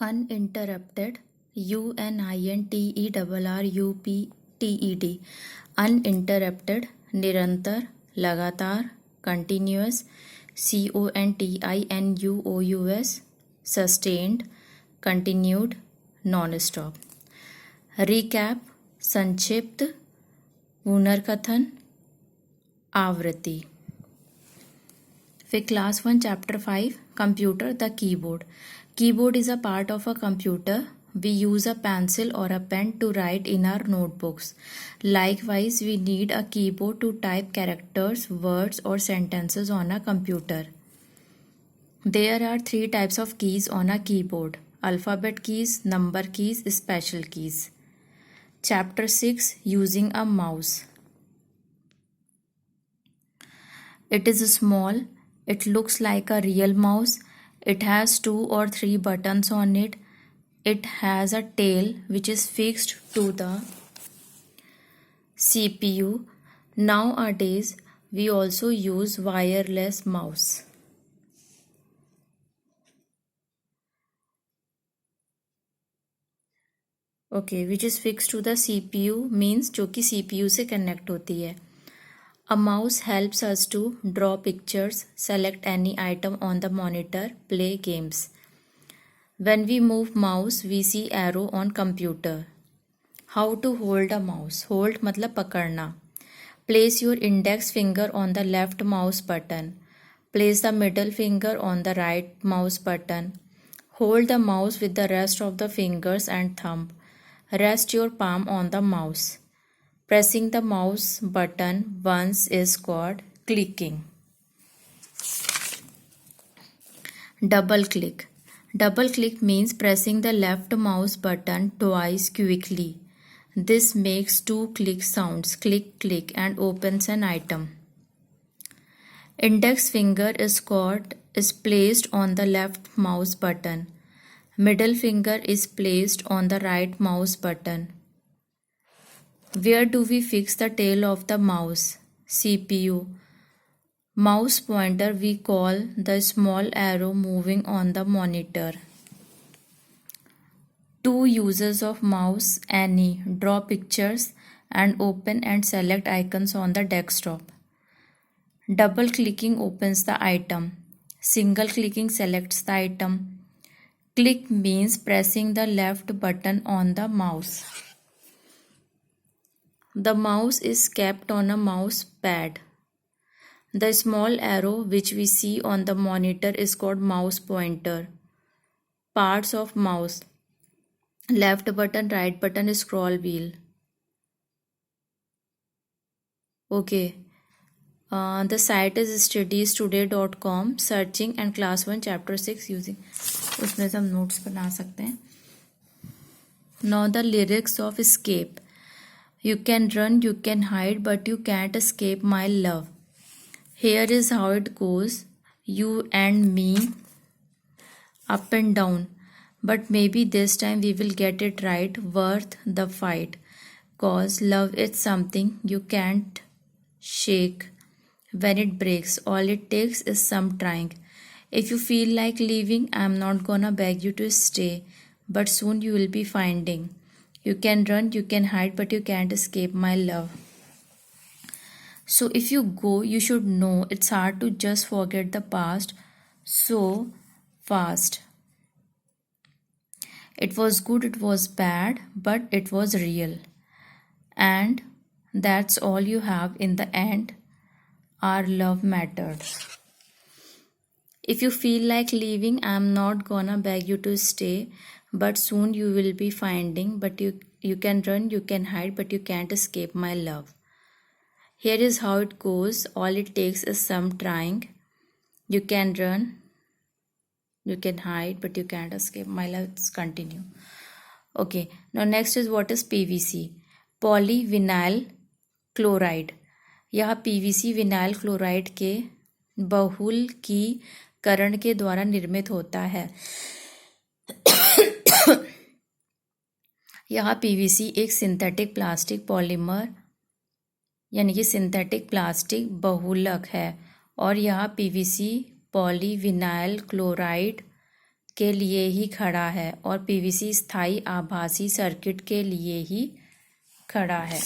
Uninterrupted, UNINTERRUPTED, uninterrupted, निरंतर, लगातार, continuous, CONTINUOUS, sustained, continued, non-stop. recap, संक्षिप्त, पुनर्कथन, आवृत्ति. फिर class 1 chapter 5 computer the keyboard. Keyboard is a part of a computer. We use a pencil or a pen to write in our notebooks. Likewise, we need a keyboard to type characters, words, or sentences on a computer. There are 3 types of keys on a keyboard: alphabet keys, number keys, special keys. Chapter 6 Using a mouse. It is small. It looks like a real mouse. It has 2 or 3 buttons on it. It has a tail which is fixed to the CPU. Nowadays, we also use wireless mouse. Okay, which is fixed to the CPU means जो कि CPU से connect होती है. A mouse helps us to draw pictures, select any item on the monitor, play games. When we move mouse, we see arrow on computer. How to hold a mouse? Hold मतलब पकड़ना. Place your index finger on the left mouse button. Place the middle finger on the right mouse button. Hold the mouse with the rest of the fingers and thumb. Rest your palm on the mouse. Pressing the mouse button once is called clicking. Double click. Double click means pressing the left mouse button twice quickly. This makes 2 click sounds, click, click, and opens an item. Index finger is placed on the left mouse button. Middle finger is placed on the right mouse button. Where do we fix the tail of the mouse? CPU. Mouse pointer we call the small arrow moving on the monitor. 2 uses of mouse: any, draw pictures, and open and select icons on the desktop. Double clicking opens the item. Single clicking selects the item. Click means pressing the left button on the mouse. The mouse is kept on a mouse pad. The small arrow which we see on the monitor is called mouse pointer. Parts of mouse: left button, right button, scroll wheel. Okay. The site is studiestoday.com. Searching and class 1 chapter 6 using. उसमें से हम notes बना सकते हैं. Now the lyrics of Escape. You can run, you can hide, but you can't escape my love. Here is how it goes. You and me, up and down. But maybe this time we will get it right, worth the fight. 'Cause love is something you can't shake. When it breaks, all it takes is some trying. If you feel like leaving, I'm not gonna beg you to stay. But soon you will be finding. You can run, you can hide, but you can't escape my love. So if you go, you should know it's hard to just forget the past so fast. It was good, it was bad, but it was real. And that's all you have in the end. Our love mattered. If you feel like leaving, I'm not gonna beg you to stay. But soon you will be finding. But you can run, you can hide, but you can't escape my love. Here is how it goes. All it takes is some trying. You can run, you can hide, but you can't escape my love. Let's continue. Okay, now next is what is PVC? Polyvinyl chloride. यह PVC vinyl chloride के बहुलकीकरण के द्वारा निर्मित होता है. यह PVC एक synthetic plastic polymer यानी कि सिंथेटिक प्लास्टिक बहुलक है और यह PVC पॉलीविनाइल क्लोराइड के लिए ही खड़ा है और पीवीसी स्थायी आभासी सर्किट के लिए ही खड़ा है।